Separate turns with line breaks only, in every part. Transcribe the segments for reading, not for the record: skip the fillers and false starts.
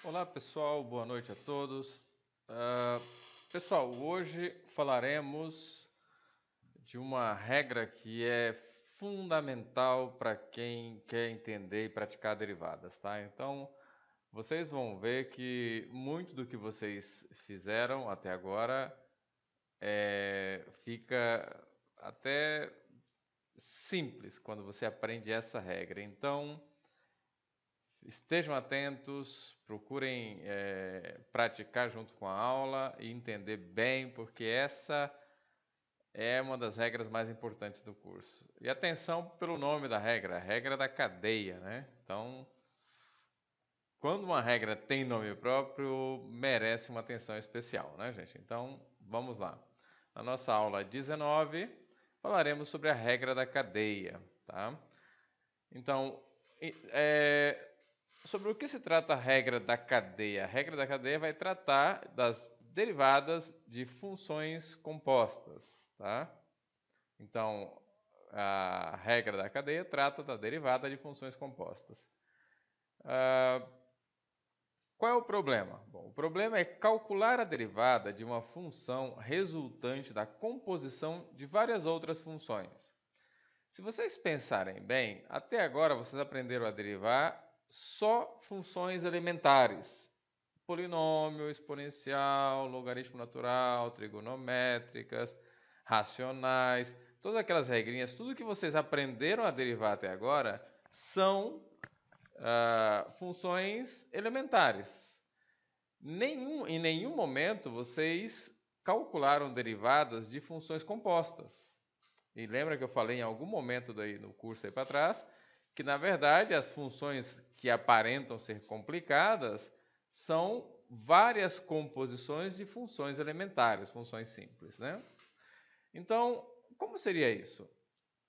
Olá pessoal, boa noite a todos. Pessoal, hoje falaremos de uma regra que é fundamental para quem quer entender e praticar derivadas, tá? Então, vocês vão ver que muito do que vocês fizeram até agora fica até simples quando você aprende essa regra. Então, estejam atentos, procurem praticar junto com a aula e entender bem, porque essa é uma das regras mais importantes do curso. E atenção pelo nome da regra, a regra da cadeia, né? Então, quando uma regra tem nome próprio, merece uma atenção especial, né, gente? Então, vamos lá. Na nossa aula 19, falaremos sobre a regra da cadeia, tá? Então, sobre o que se trata a regra da cadeia? A regra da cadeia vai tratar das derivadas de funções compostas, tá? Então, a regra da cadeia trata da derivada de funções compostas. Qual é o problema? Bom, o problema é calcular a derivada de uma função resultante da composição de várias outras funções. Se vocês pensarem bem, até agora vocês aprenderam a derivar só funções elementares. Polinômio, exponencial, logaritmo natural, trigonométricas, racionais, todas aquelas regrinhas, tudo que vocês aprenderam a derivar até agora são funções elementares. Em nenhum momento vocês calcularam derivadas de funções compostas. E lembra que eu falei em algum momento daí no curso aí para trás, que na verdade as funções que aparentam ser complicadas são várias composições de funções elementares, funções simples, né? Então, como seria isso?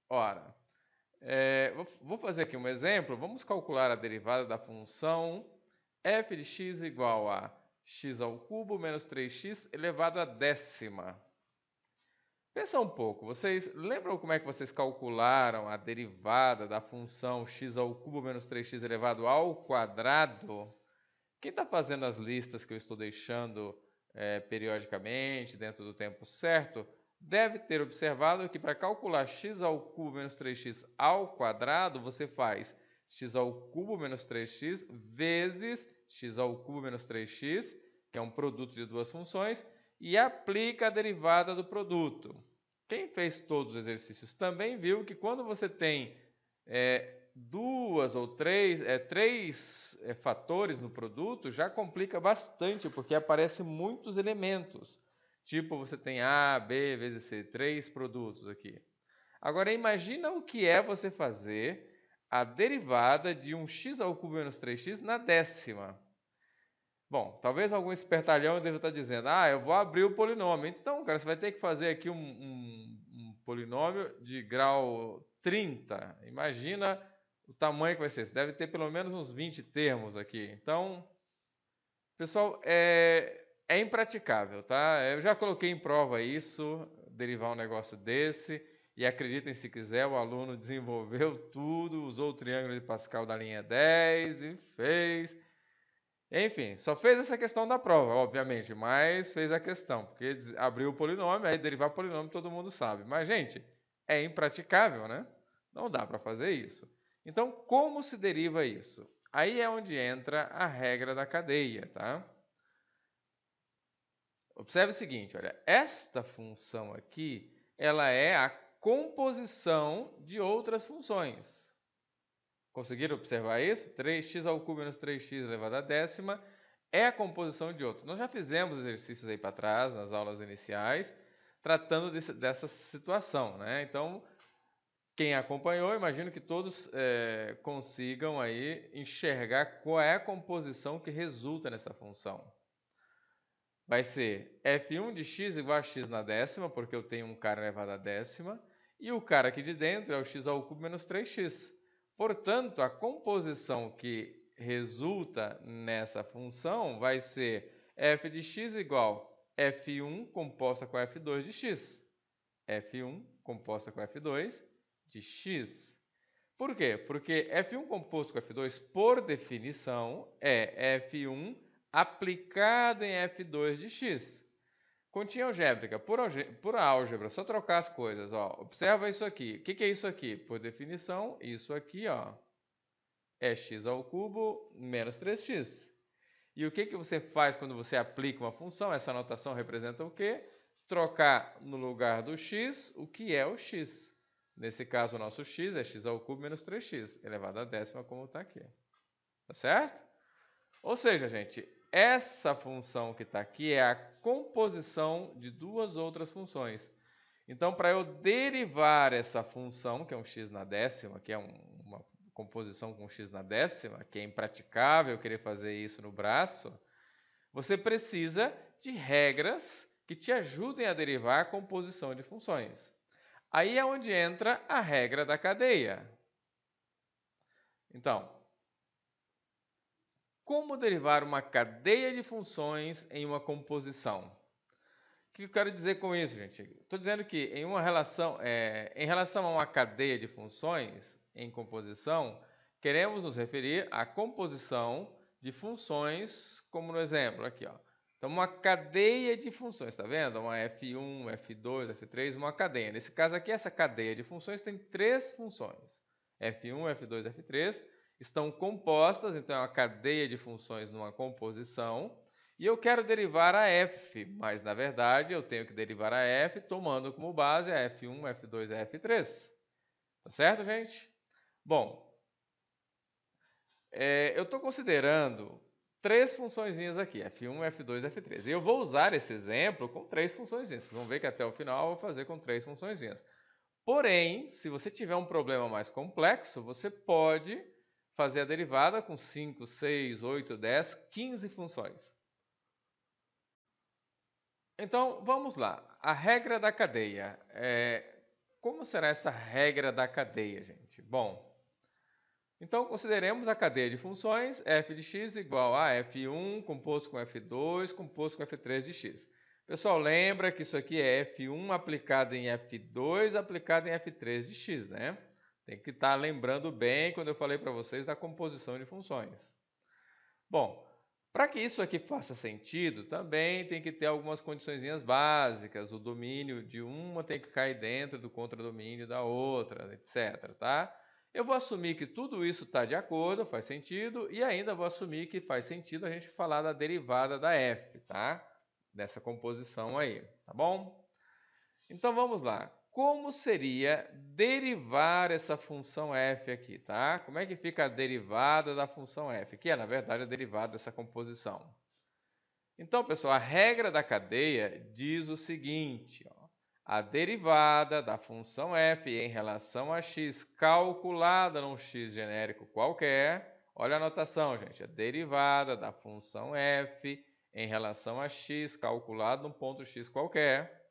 Ora, vou fazer aqui um exemplo. Vamos calcular a derivada da função f de x igual a x ao cubo menos 3x elevado à décima. Pensa um pouco, vocês lembram como é que vocês calcularam a derivada da função x ao cubo menos 3x elevado ao quadrado? Quem está fazendo as listas que eu estou deixando periodicamente, dentro do tempo certo, deve ter observado que para calcular x ao cubo menos 3x ao quadrado, você faz x ao cubo menos 3x vezes x ao cubo menos 3x, que é um produto de duas funções, e aplica a derivada do produto. Quem fez todos os exercícios também viu que quando você tem duas ou três fatores no produto, já complica bastante, porque aparecem muitos elementos. Tipo, você tem A, B vezes C, três produtos aqui. Agora, imagina o que é você fazer a derivada de um x ao cubo menos 3x na décima. Bom, talvez algum espertalhão deva estar dizendo, eu vou abrir o polinômio. Então, cara, você vai ter que fazer aqui um polinômio de grau 30. Imagina o tamanho que vai ser. Você deve ter pelo menos uns 20 termos aqui. Então, pessoal, é impraticável, tá? Eu já coloquei em prova isso, derivar um negócio desse. E acreditem se quiser, o aluno desenvolveu tudo, usou o triângulo de Pascal da linha 10 e fez. Enfim, só fez essa questão da prova, obviamente, mas fez a questão, porque abriu o polinômio, aí derivar polinômio todo mundo sabe. Mas, gente, é impraticável, né? Não dá para fazer isso. Então, como se deriva isso? Aí é onde entra a regra da cadeia, tá? Observe o seguinte, olha, esta função aqui, ela é a composição de outras funções. Conseguiram observar isso? 3x ao cubo menos 3x elevado à décima é a composição de outro. Nós já fizemos exercícios aí para trás, nas aulas iniciais, tratando dessa situação, né? Então, quem acompanhou, imagino que todos consigam aí enxergar qual é a composição que resulta nessa função. Vai ser f1 de x igual a x na décima, porque eu tenho um cara elevado à décima, e o cara aqui de dentro é o x ao cubo menos 3x. Portanto, a composição que resulta nessa função vai ser f de x igual f1 composta com f2 de x. f1 composta com f2 de x. Por quê? Porque f1 composto com f2, por definição, é f1 aplicada em f2 de x. Continha algébrica, por álgebra, só trocar as coisas. Ó. Observa isso aqui. O que é isso aqui? Por definição, isso aqui ó, é x ao cubo menos 3x. E o que você faz quando você aplica uma função? Essa notação representa o quê? Trocar no lugar do x o que é o x. Nesse caso, o nosso x é x ao cubo menos 3x, elevado à décima, como está aqui. Tá certo? Ou seja, gente, essa função que está aqui é a composição de duas outras funções. Então, para eu derivar essa função, que é um x na décima, que é uma composição com x na décima, que é impraticável querer fazer isso no braço, você precisa de regras que te ajudem a derivar a composição de funções. Aí é onde entra a regra da cadeia. Então, como derivar uma cadeia de funções em uma composição? O que eu quero dizer com isso, gente? Estou dizendo que em relação a uma cadeia de funções em composição, queremos nos referir à composição de funções, como no exemplo aqui, ó. Então, uma cadeia de funções, está vendo? Uma F1, F2, F3, uma cadeia. Nesse caso aqui, essa cadeia de funções tem três funções. F1, F2, F3 estão compostas, então é uma cadeia de funções numa composição. E eu quero derivar a f, mas na verdade eu tenho que derivar a f tomando como base a f1, f2 e f3. Tá certo, gente? Bom, eu estou considerando três funçõezinhas aqui, f1, f2 e f3. E eu vou usar esse exemplo com três funçõezinhas. Vocês vão ver que até o final eu vou fazer com três funçõezinhas. Porém, se você tiver um problema mais complexo, você pode fazer a derivada com 5, 6, 8, 10, 15 funções. Então, vamos lá. A regra da cadeia. Como será essa regra da cadeia, gente? Bom, então consideremos a cadeia de funções f de x igual a f1 composto com f2 composto com f3 de x. Pessoal, lembra que isso aqui é f1 aplicado em f2 aplicado em f3 de x, né? Tem que estar lembrando bem quando eu falei para vocês da composição de funções. Bom, para que isso aqui faça sentido, também tem que ter algumas condiçõezinhas básicas. O domínio de uma tem que cair dentro do contradomínio da outra, etc. Tá? Eu vou assumir que tudo isso está de acordo, faz sentido, e ainda vou assumir que faz sentido a gente falar da derivada da f, tá? Dessa composição aí, tá bom? Então vamos lá. Como seria derivar essa função f aqui, tá? Como é que fica a derivada da função f, que é, na verdade, a derivada dessa composição? Então, pessoal, a regra da cadeia diz o seguinte, ó, a derivada da função f em relação a x calculada num x genérico qualquer, olha a notação, gente, a derivada da função f em relação a x calculada num ponto x qualquer,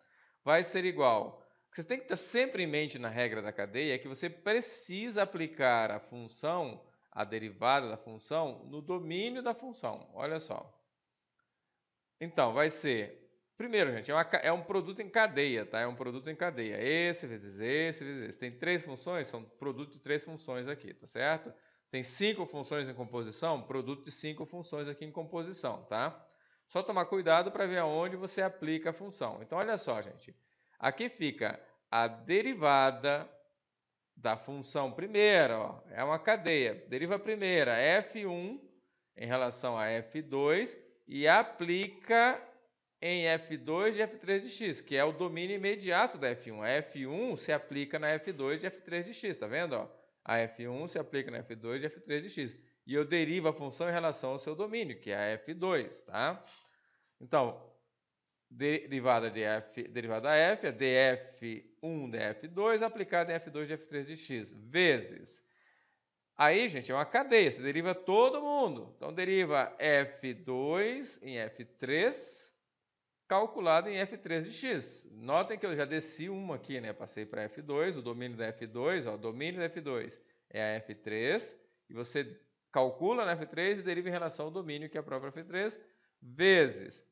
vai ser igual. O que você tem que ter sempre em mente na regra da cadeia é que você precisa aplicar a função, a derivada da função, no domínio da função. Olha só. Então, vai ser... Primeiro, gente, é um produto em cadeia, tá? É um produto em cadeia. Esse vezes esse vezes esse. Tem três funções, são produto de três funções aqui, tá certo? Tem 5 funções em composição, produto de 5 funções aqui em composição, tá? Só tomar cuidado para ver aonde você aplica a função. Então, olha só, gente. Aqui fica a derivada da função primeira, ó, é uma cadeia. Deriva a primeira, f1 em relação a f2 e aplica em f2 de f3 de x, que é o domínio imediato da f1. A f1 se aplica na f2 de f3 de x, tá vendo? Ó? A f1 se aplica na f2 de f3 de x. E eu derivo a função em relação ao seu domínio, que é a f2, tá? Então, derivada da f é df1 df2 aplicada em f2 de f3 de x, vezes. Aí, gente, é uma cadeia, você deriva todo mundo. Então, deriva f2 em f3 calculado em f3 de x. Notem que eu já desci uma aqui, né? Passei para f2, o domínio da f2, ó, o domínio da f2 é a f3, e você calcula na f3 e deriva em relação ao domínio, que é a própria f3, vezes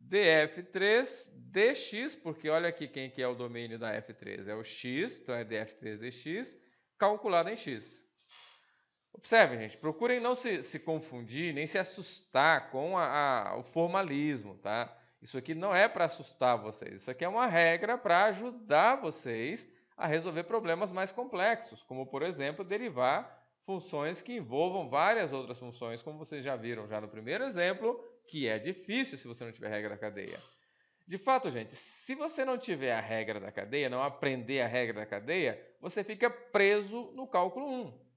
df3 dx, porque olha aqui quem que é o domínio da f3, é o x, então é df3 dx, calculado em x. Observe, gente, procurem não se confundir, nem se assustar com o formalismo, tá? Isso aqui não é para assustar vocês, isso aqui é uma regra para ajudar vocês a resolver problemas mais complexos, como, por exemplo, derivar funções que envolvam várias outras funções, como vocês já viram já no primeiro exemplo, que é difícil se você não tiver regra da cadeia. De fato, gente, se você não tiver a regra da cadeia, não aprender a regra da cadeia, você fica preso no cálculo 1.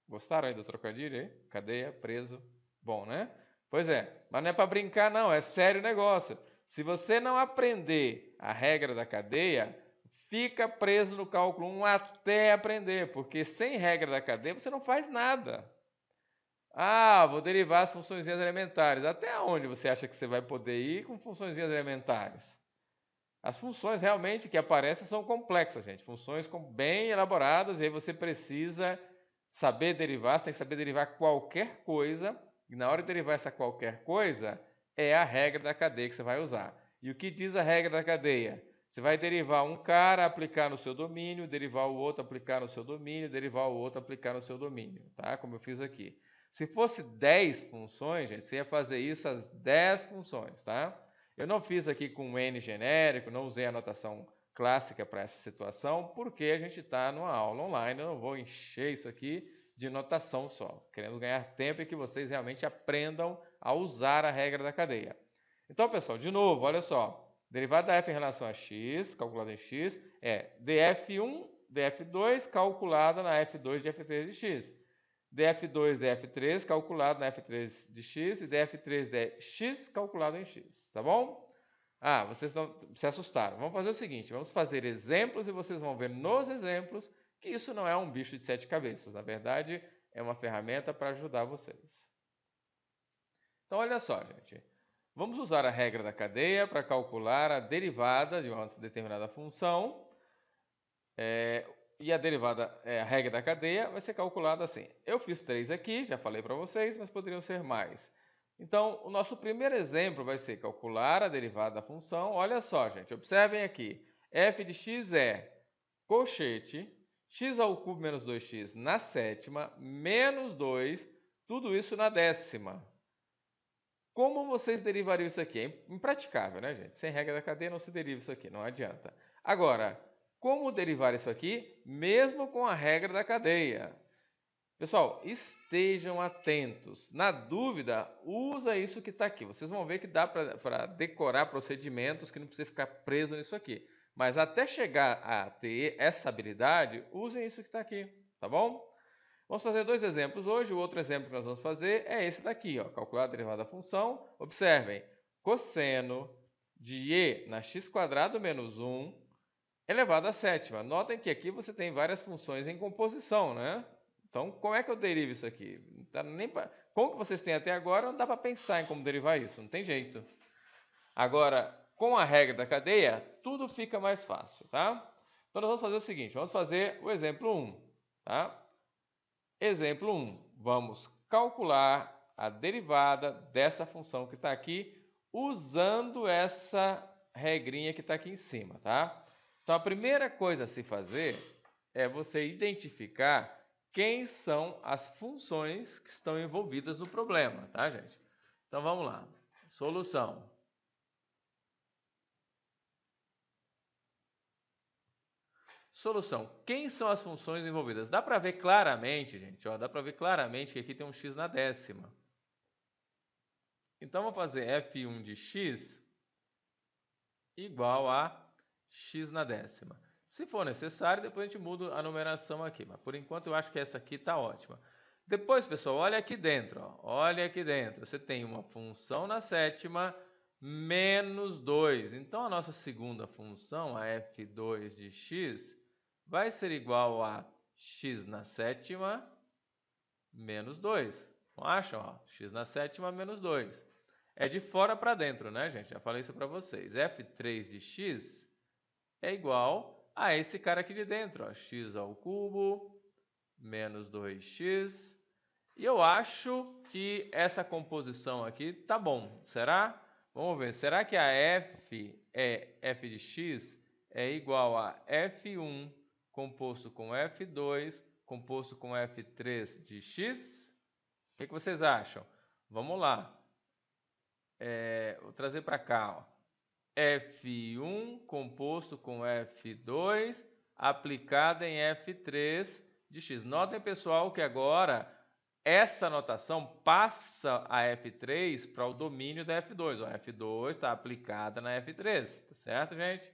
Gostaram aí do trocadilho aí? Cadeia, preso. Bom, né? Pois é, mas não é para brincar não, é sério o negócio. Se você não aprender a regra da cadeia, fica preso no cálculo 1 até aprender, porque sem regra da cadeia você não faz nada. Ah, vou derivar as funções elementares. Até onde você acha que você vai poder ir com funções elementares? As funções realmente que aparecem são complexas, gente. Funções bem elaboradas, e aí você precisa saber derivar, você tem que saber derivar qualquer coisa, e na hora de derivar essa qualquer coisa, é a regra da cadeia que você vai usar. E o que diz a regra da cadeia? Você vai derivar um cara, aplicar no seu domínio, derivar o outro, aplicar no seu domínio, derivar o outro, aplicar no seu domínio, tá? Como eu fiz aqui. Se fosse 10 funções, gente, você ia fazer isso as 10 funções, tá? Eu não fiz aqui com um N genérico, não usei a notação clássica para essa situação, porque a gente está numa aula online, eu não vou encher isso aqui de notação só. Queremos ganhar tempo e que vocês realmente aprendam a usar a regra da cadeia. Então, pessoal, de novo, olha só. Derivada da f em relação a x, calculada em x, é df1, df2, calculada na f2 de f3 de x. df2 df3 calculado na f3 de x e df3 de x calculado em x, tá bom? Ah, vocês não se assustaram. Vamos fazer o seguinte, vamos fazer exemplos e vocês vão ver nos exemplos que isso não é um bicho de 7 cabeças. Na verdade, é uma ferramenta para ajudar vocês. Então, olha só, gente. Vamos usar a regra da cadeia para calcular a derivada de uma determinada função. E a derivada, a regra da cadeia, vai ser calculada assim. Eu fiz 3 aqui, já falei para vocês, mas poderiam ser mais. Então, o nosso primeiro exemplo vai ser calcular a derivada da função. Olha só, gente, observem aqui. f de x é colchete, x ao cubo menos 2x na sétima, menos 2, tudo isso na décima. Como vocês derivariam isso aqui? É impraticável, né, gente? Sem regra da cadeia não se deriva isso aqui, não adianta. Agora, como derivar isso aqui, mesmo com a regra da cadeia? Pessoal, estejam atentos. Na dúvida, usa isso que está aqui. Vocês vão ver que dá para decorar procedimentos que não precisa ficar preso nisso aqui. Mas até chegar a ter essa habilidade, usem isso que está aqui, tá bom? Vamos fazer dois exemplos hoje. O outro exemplo que nós vamos fazer é esse daqui, ó, calcular a derivada da função. Observem, cosseno de e na x² menos 1 elevado à sétima. Notem que aqui você tem várias funções em composição, né? Então, como é que eu derivo isso aqui? Não dá nem pra... Com o que vocês têm até agora, não dá para pensar em como derivar isso, não tem jeito. Agora, com a regra da cadeia, tudo fica mais fácil, tá? Então, nós vamos fazer o seguinte, vamos fazer o exemplo 1, tá? Exemplo 1, vamos calcular a derivada dessa função que está aqui, usando essa regrinha que está aqui em cima, tá? Então, a primeira coisa a se fazer é você identificar quem são as funções que estão envolvidas no problema, tá, gente? Então, vamos lá. Solução. Solução. Quem são as funções envolvidas? Dá para ver claramente, gente, ó, dá para ver claramente que aqui tem um x na décima. Então, vamos fazer f1 de x igual a x na décima. Se for necessário, depois a gente muda a numeração aqui, mas por enquanto eu acho que essa aqui está ótima. Depois, pessoal, olha aqui dentro, ó, olha aqui dentro. Você tem uma função na sétima menos 2. Então, a nossa segunda função, a f2 de x, vai ser igual a x na sétima menos 2. Não acham? Ó, x na sétima menos 2. É de fora para dentro, né, gente? Já falei isso para vocês. f3 de x é igual a esse cara aqui de dentro, ó, x ao cubo menos 2x. E eu acho que essa composição aqui tá bom. Será? Vamos ver. Será que a f de x é igual a f1 composto com f2 composto com F3 de x? O que vocês acham? Vamos lá. Vou trazer para cá. Ó. F1 composto com F2 aplicado em F3 de x. Notem, pessoal, que agora essa notação passa a F3 para o domínio da F2. Ó, F2 está aplicada na F3, tá certo, gente?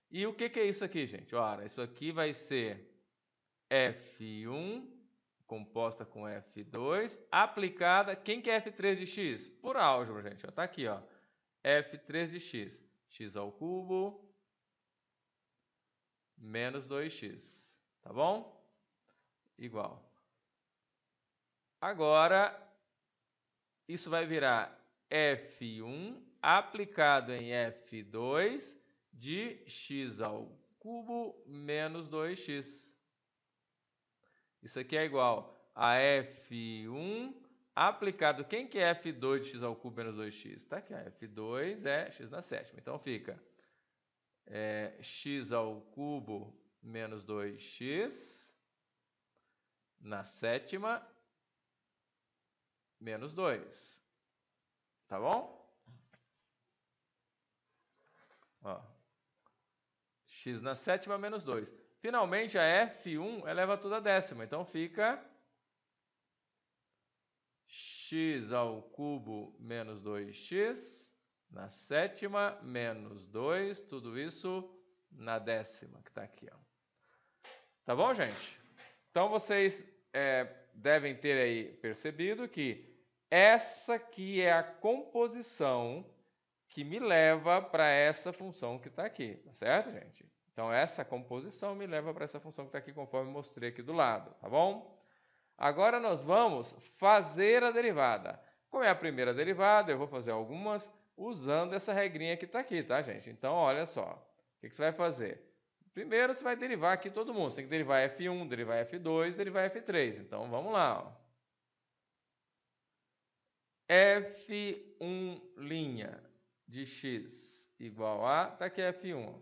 E o que é isso aqui, gente? Ora, isso aqui vai ser F1 composta com F2 aplicada... Quem que é F3 de x? Por álgebra, gente. Está aqui, ó. F3 de x. X ao cubo menos 2x. Tá bom? Igual. Agora, isso vai virar F1 aplicado em F2 de x ao cubo menos 2x. Isso aqui é igual a F1 aplicado... Quem que é F2 de x ao cubo menos 2x? Está aqui, F2 é x na sétima. Então, fica x ao cubo menos 2x na sétima menos 2. Tá bom? Ó. X na sétima menos 2. Finalmente, a F1 eleva tudo a décima. Então, fica x ao cubo menos 2x na sétima menos 2. Tudo isso na décima, que está aqui. Ó. Tá bom, gente? Então, vocês devem ter aí percebido que essa aqui é a composição que me leva para essa função que está aqui, tá certo, gente? Então, essa composição me leva para essa função que está aqui, conforme mostrei aqui do lado, tá bom? Agora, nós vamos fazer a derivada. Como é a primeira derivada, eu vou fazer algumas usando essa regrinha que está aqui, tá, gente? Então, olha só. O que você vai fazer? Primeiro, você vai derivar aqui todo mundo. Você tem que derivar F1, derivar F2, derivar F3. Então, vamos lá. Ó. F1' de x igual a... Está aqui F1.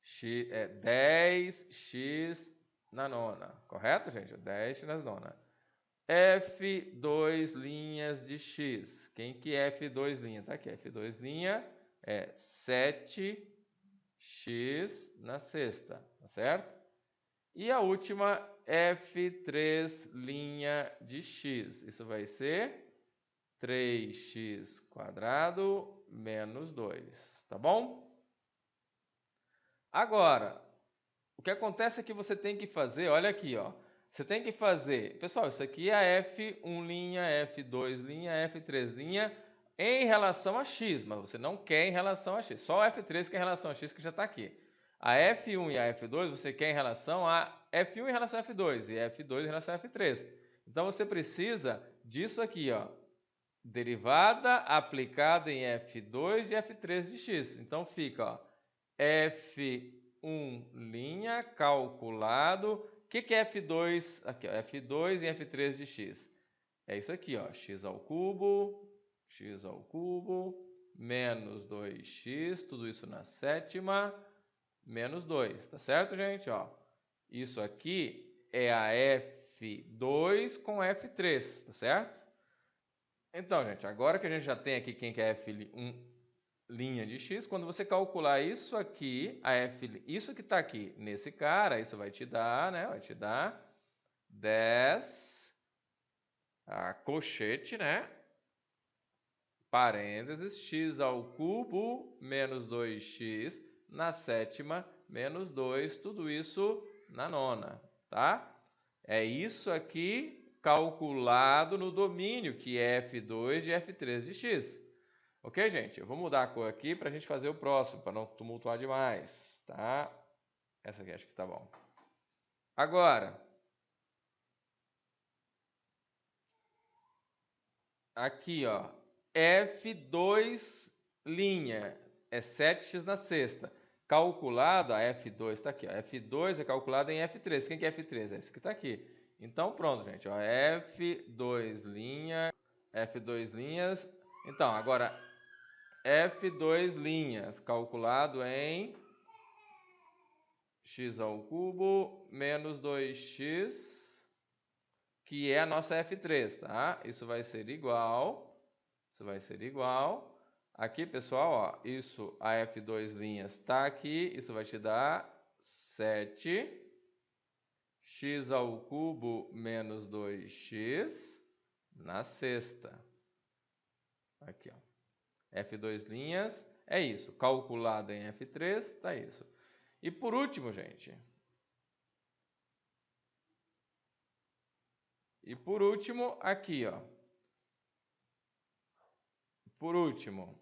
X, 10x na nona. Correto, gente? 10x na nona. F2' de x. Quem que é F2'? Está aqui. F2' é 7x na sexta. Tá certo? E a última, F3' de x. Isso vai ser 3x² menos 2. Tá bom? Agora, o que acontece é que você tem que fazer, olha aqui, ó. Você tem que fazer, pessoal, isso aqui é F1', F2', F3' em relação a x, mas você não quer em relação a x. Só o F3 que é em relação a x, que já está aqui. A F1 e a F2 você quer em relação a F1 em relação a F2 e F2 em relação a F3. Então, você precisa disso aqui, ó. Derivada aplicada em F2 e F3 de x. Então, fica, ó, F1' calculado. O que é F2? Aqui, ó, F2 e F3 de x. É isso aqui, ó, x ao cubo menos 2x, tudo isso na sétima, menos 2. Tá certo, gente? Ó, isso aqui é a F2 com F3, tá certo? Então, gente, agora que a gente já tem aqui quem que é F1' de x, quando você calcular isso aqui, isso que está aqui nesse cara, isso vai te dar, né? Vai te dar 10, colchete, né? Parênteses, x ao cubo menos 2x na sétima menos 2, tudo isso na nona, tá? É isso aqui calculado no domínio, que é F2 de F3 de x. Ok, gente? Eu vou mudar a cor aqui para a gente fazer o próximo, para não tumultuar demais, tá? Essa aqui acho que tá bom. Agora, aqui, ó, F2' é 7x na sexta. Calculado, a F2 está aqui, ó. F2 é calculado em F3. Quem que é F3? É isso que está aqui. Então, pronto, gente. Ó, F2'. Então, agora, F2' calculado em x ao cubo menos 2x que é a nossa F3, tá? Isso vai ser igual, aqui, pessoal, ó, isso, a F2' está aqui, isso vai te dar 7x ao cubo menos 2x na sexta. Aqui, ó. F2' é isso, calculado em F3, tá isso. E por último, gente, aqui, ó. Por último,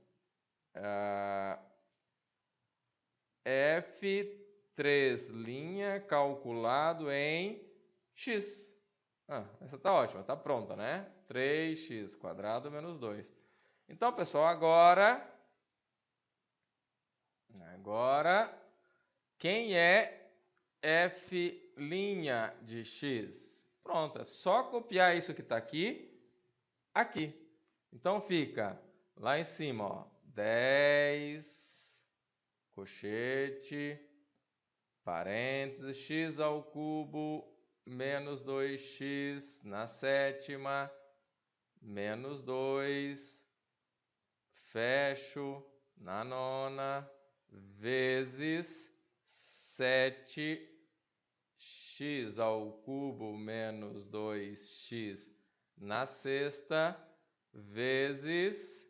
F3' calculado em x. Essa tá ótima, tá pronta, né? 3x² menos 2. Então, pessoal, agora, quem é f' de x? Pronto, é só copiar isso que está aqui. Então fica lá em cima, ó, 10, colchete, parênteses, x ao cubo menos 2x na sétima, menos 2, fecho na nona, vezes 7x ao cubo menos 2x na sexta, vezes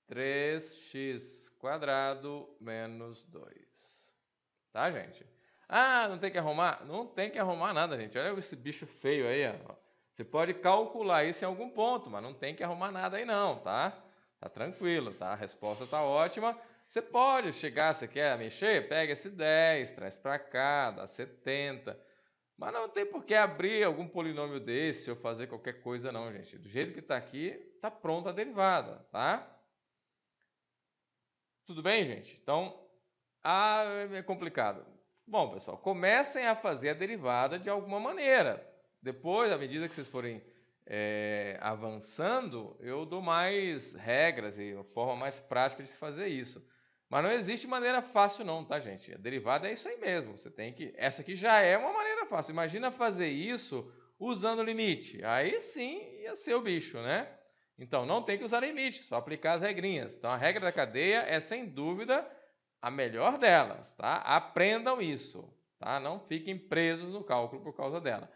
3x² menos 2. Tá, gente? Não tem que arrumar? Não tem que arrumar nada, gente. Olha esse bicho feio aí, ó. Você pode calcular isso em algum ponto, mas não tem que arrumar nada aí não, tá? Tá tranquilo, tá? A resposta tá ótima. Você pode chegar, você quer mexer? Pega esse 10, traz para cá, dá 70. Mas não tem por que abrir algum polinômio desse ou fazer qualquer coisa não, gente. Do jeito que está aqui, está pronta a derivada, tá? Tudo bem, gente? Então, é complicado. Bom, pessoal, comecem a fazer a derivada de alguma maneira. Depois, à medida que vocês forem avançando, eu dou mais regras e uma forma mais prática de fazer isso. Mas não existe maneira fácil não, tá, gente? A derivada é isso aí mesmo. Você tem que... Essa aqui já é uma maneira fácil. Imagina fazer isso usando limite. Aí sim ia ser o bicho, né? Então, não tem que usar limite, só aplicar as regrinhas. Então, a regra da cadeia é, sem dúvida, a melhor delas, tá? Aprendam isso, tá? Não fiquem presos no cálculo por causa dela.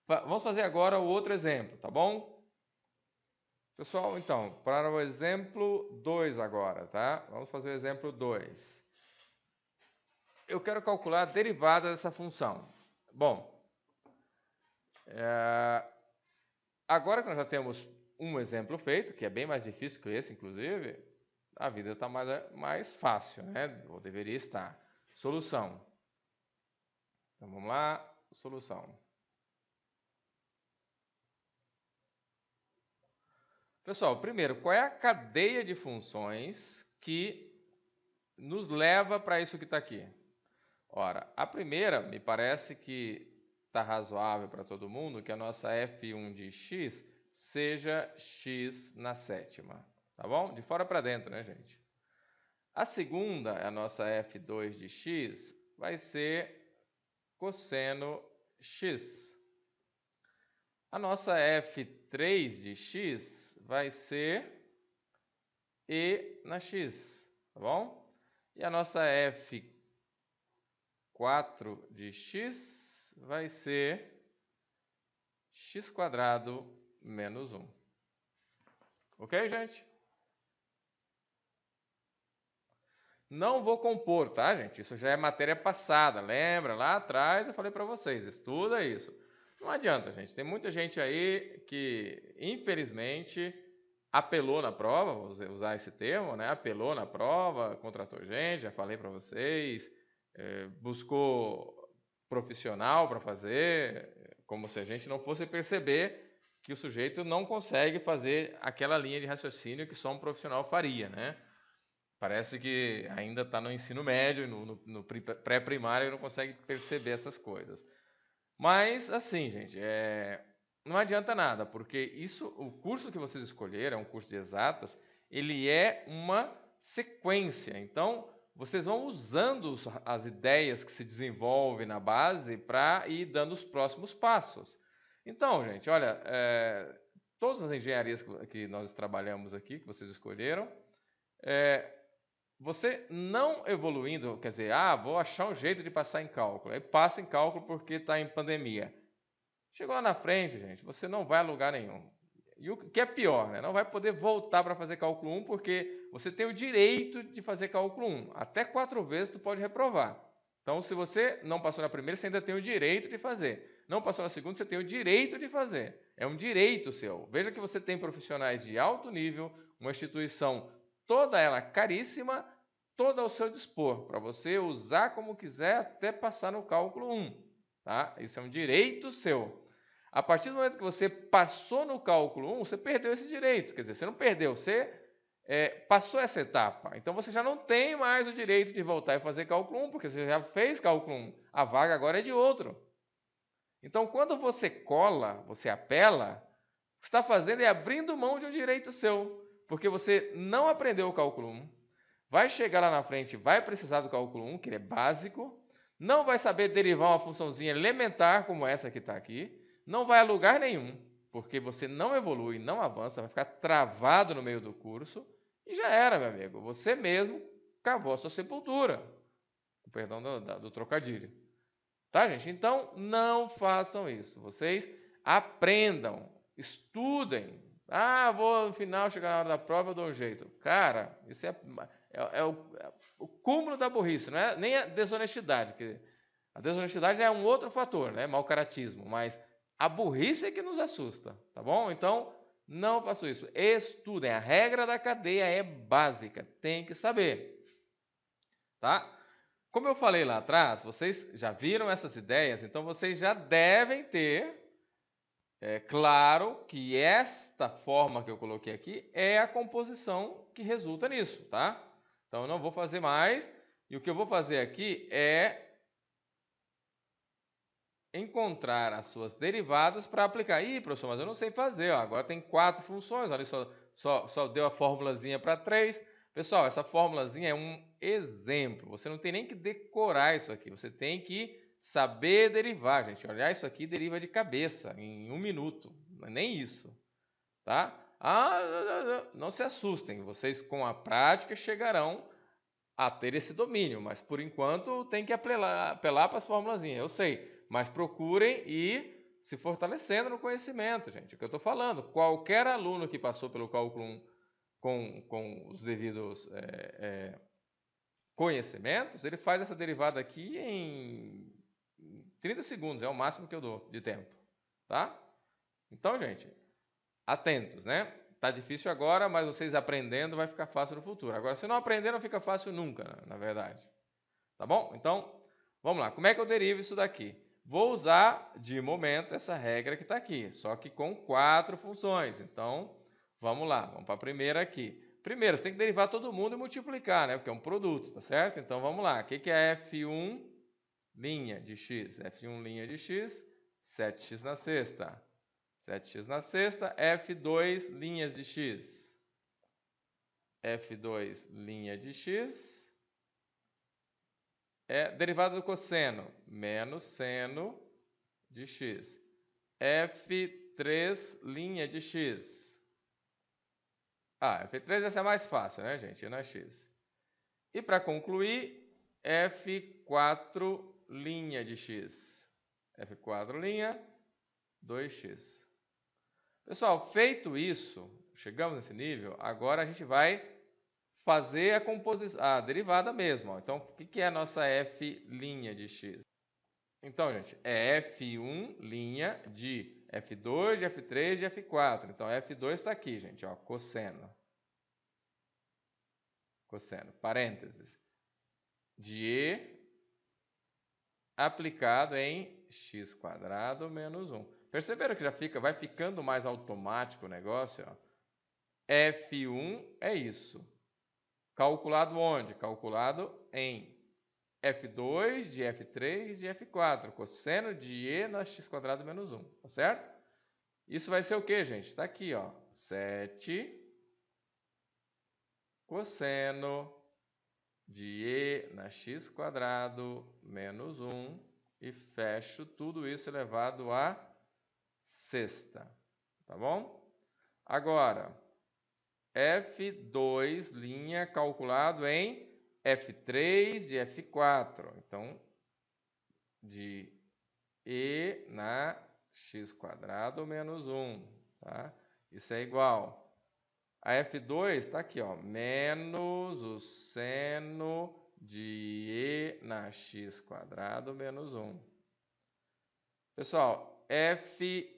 Vamos fazer agora o outro exemplo, tá bom? Pessoal, então, para o exemplo 2 agora, tá? Vamos fazer o exemplo 2. Eu quero calcular a derivada dessa função. Bom, agora que nós já temos um exemplo feito, que é bem mais difícil que esse, inclusive, a vida está mais fácil, né? Ou deveria estar. Solução. Então, vamos lá, solução. Pessoal, primeiro, qual é a cadeia de funções que nos leva para isso que está aqui? Ora, a primeira, me parece que está razoável para todo mundo, que a nossa f1 de x seja x na sétima, tá bom? De fora para dentro, né, gente? A segunda, a nossa f2 de x, vai ser cosseno x. A nossa f3 de x vai ser e na x, tá bom? E a nossa f4 de x vai ser x² menos 1. Ok, gente? Não vou compor, tá, gente? Isso já é matéria passada. Lembra? Lá atrás eu falei para vocês, estuda isso. Não adianta, gente. Tem muita gente aí que, infelizmente, apelou na prova, vou usar esse termo, né? Apelou na prova, contratou gente, já falei para vocês, buscou profissional para fazer, como se a gente não fosse perceber que o sujeito não consegue fazer aquela linha de raciocínio que só um profissional faria, né? Parece que ainda está no ensino médio, no pré-primário, e não consegue perceber essas coisas. Mas, assim, gente, não adianta nada, porque o curso que vocês escolheram, é um curso de exatas, ele é uma sequência. Então, vocês vão usando as ideias que se desenvolvem na base para ir dando os próximos passos. Então, gente, olha, todas as engenharias que nós trabalhamos aqui, que vocês escolheram, você não evoluindo, quer dizer, vou achar um jeito de passar em cálculo. Aí passa em cálculo porque está em pandemia. Chegou lá na frente, gente, você não vai a lugar nenhum. E o que é pior, né? Não vai poder voltar para fazer cálculo 1 porque você tem o direito de fazer cálculo 1. Até 4 vezes tu pode reprovar. Então, se você não passou na primeira, você ainda tem o direito de fazer. Não passou na segunda, você tem o direito de fazer. É um direito seu. Veja que você tem profissionais de alto nível, uma instituição toda ela caríssima, toda ao seu dispor, para você usar como quiser até passar no cálculo 1. Tá? Isso é um direito seu. A partir do momento que você passou no cálculo 1, você perdeu esse direito. Quer dizer, você não perdeu, você passou essa etapa. Então você já não tem mais o direito de voltar e fazer cálculo 1, porque você já fez cálculo 1. A vaga agora é de outro. Então, quando você cola, você apela, o que está fazendo é abrindo mão de um direito seu, porque você não aprendeu o cálculo 1, vai chegar lá na frente, vai precisar do cálculo 1, que ele é básico, não vai saber derivar uma funçãozinha elementar como essa que está aqui, não vai a lugar nenhum, porque você não evolui, não avança, vai ficar travado no meio do curso, e já era, meu amigo, você mesmo cavou a sua sepultura, com perdão do trocadilho. Tá, gente? Então, não façam isso. Vocês aprendam, estudem. Vou no final, chegar na hora da prova, eu dou um jeito. Cara, isso é o cúmulo da burrice, não é nem a desonestidade. Que a desonestidade é um outro fator, né? Mau caratismo. Mas a burrice é que nos assusta, tá bom? Então, não façam isso. Estudem. A regra da cadeia é básica. Tem que saber. Tá? Como eu falei lá atrás, vocês já viram essas ideias, então vocês já devem ter claro que esta forma que eu coloquei aqui é a composição que resulta nisso, tá? Então eu não vou fazer mais, e o que eu vou fazer aqui é encontrar as suas derivadas para aplicar. Ih, professor, mas eu não sei fazer, ó, agora tem 4 funções, olha, só deu a formulazinha para 3. Pessoal, essa formulazinha é um exemplo. Você não tem nem que decorar isso aqui. Você tem que saber derivar, gente. Olhar isso aqui deriva de cabeça em 1 minuto. Não é nem isso, tá? Não se assustem. Vocês com a prática chegarão a ter esse domínio. Mas por enquanto tem que apelar para as formulazinhas. Eu sei. Mas procurem ir se fortalecendo no conhecimento, gente. É o que eu estou falando. Qualquer aluno que passou pelo cálculo 1 com os devidos conhecimentos, ele faz essa derivada aqui em 30 segundos, é o máximo que eu dou de tempo, tá? Então, gente, atentos, né? Tá difícil agora, mas vocês aprendendo vai ficar fácil no futuro. Agora, se não aprender, não fica fácil nunca, na verdade. Tá bom? Então, vamos lá. Como é que eu derivo isso daqui? Vou usar, de momento, essa regra que está aqui, só que com 4 funções. Então, vamos lá. Vamos para a primeira aqui. Primeiro, você tem que derivar todo mundo e multiplicar, né? Porque é um produto, tá certo? Então, vamos lá. O que é F1 linha de x? F1 linha de x, 7x na sexta. 7x na sexta, F2 linhas de x. F2 linha de x é derivada do cosseno, menos seno de x. F3 linha de x. F3 essa é mais fácil, né, gente? Não é x. E para concluir, F4 linha de x. F4 linha, 2x. Pessoal, feito isso, chegamos nesse nível, agora a gente vai fazer a derivada mesmo. Ó. Então, o que é a nossa F' de x? Então, gente, é F1' de F2, de F3, de F4. Então, F2 está aqui, gente, ó, cosseno. Cosseno, parênteses. De E aplicado em x² menos 1. Perceberam que já vai ficando mais automático o negócio? Ó. F1 é isso. Calculado onde? Calculado em F2 de F3 de F4. Cosseno de E na x² menos 1. Tá certo? Isso vai ser o que, gente? Está aqui, ó. 7 cosseno de E na x quadrado menos 1 e fecho tudo isso elevado à sexta, tá bom? Agora, F2' calculado em F3 de F4. Então, de E na x quadrado menos 1, tá? Isso é igual a F2 está aqui, ó, menos o seno de E na x quadrado menos 1. Pessoal, F3'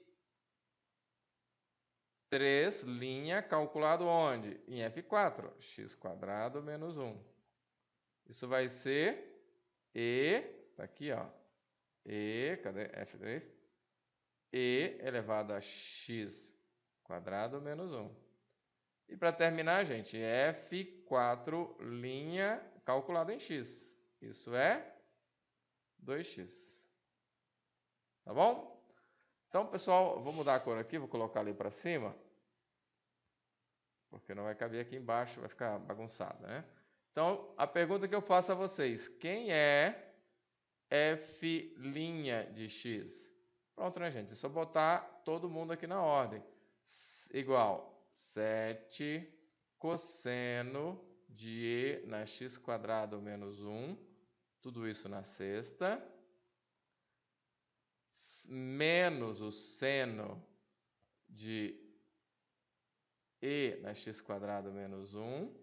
calculado onde? Em F4, x quadrado menos 1. Isso vai ser E, tá aqui, ó, E, cadê F3? E elevado a x quadrado menos 1. E para terminar, gente, F4' calculado em x. Isso é 2x. Tá bom? Então, pessoal, vou mudar a cor aqui, vou colocar ali para cima, porque não vai caber aqui embaixo, vai ficar bagunçado, né? Então, a pergunta que eu faço a vocês, quem é f' de x? Pronto, né, gente? É só botar todo mundo aqui na ordem. Igual 7 cosseno de E na x quadrado menos 1, tudo isso na sexta, menos o seno de E na x quadrado menos 1,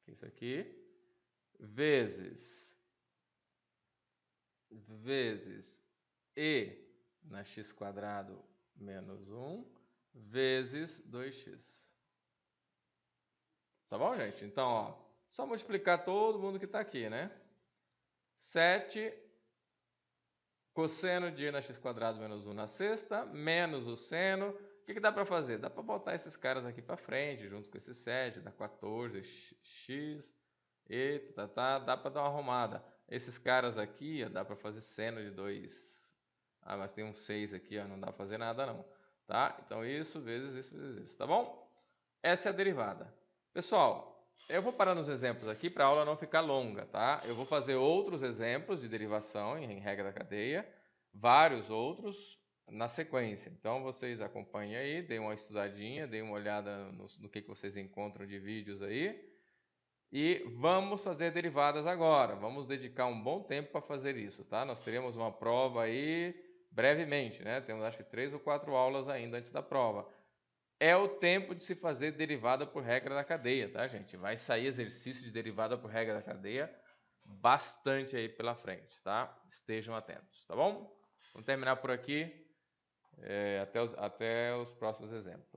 que é isso aqui, vezes E na x quadrado menos 1, vezes 2x. Tá bom, gente? Então, ó, só multiplicar todo mundo que está aqui, né? 7 cosseno de E na x quadrado menos 1 na sexta, menos o seno. O que dá para fazer? Dá para botar esses caras aqui para frente, junto com esse 7, dá 14x, e dá para dar uma arrumada. Esses caras aqui, ó, dá para fazer seno de 2. Ah, mas tem um 6 aqui, ó, não dá para fazer nada não. Tá? Então isso vezes isso vezes isso, tá bom? Essa é a derivada. Pessoal, eu vou parando os exemplos aqui para a aula não ficar longa, tá? Eu vou fazer outros exemplos de derivação em regra da cadeia, vários outros na sequência. Então vocês acompanhem aí, deem uma estudadinha, deem uma olhada no que vocês encontram de vídeos aí. E vamos fazer derivadas agora. Vamos dedicar um bom tempo para fazer isso, tá? Nós teremos uma prova aí brevemente, né? Temos acho que 3 ou 4 aulas ainda antes da prova. É o tempo de se fazer derivada por regra da cadeia, tá, gente? Vai sair exercício de derivada por regra da cadeia bastante aí pela frente, tá? Estejam atentos, tá bom? Vamos terminar por aqui. Até os próximos exemplos.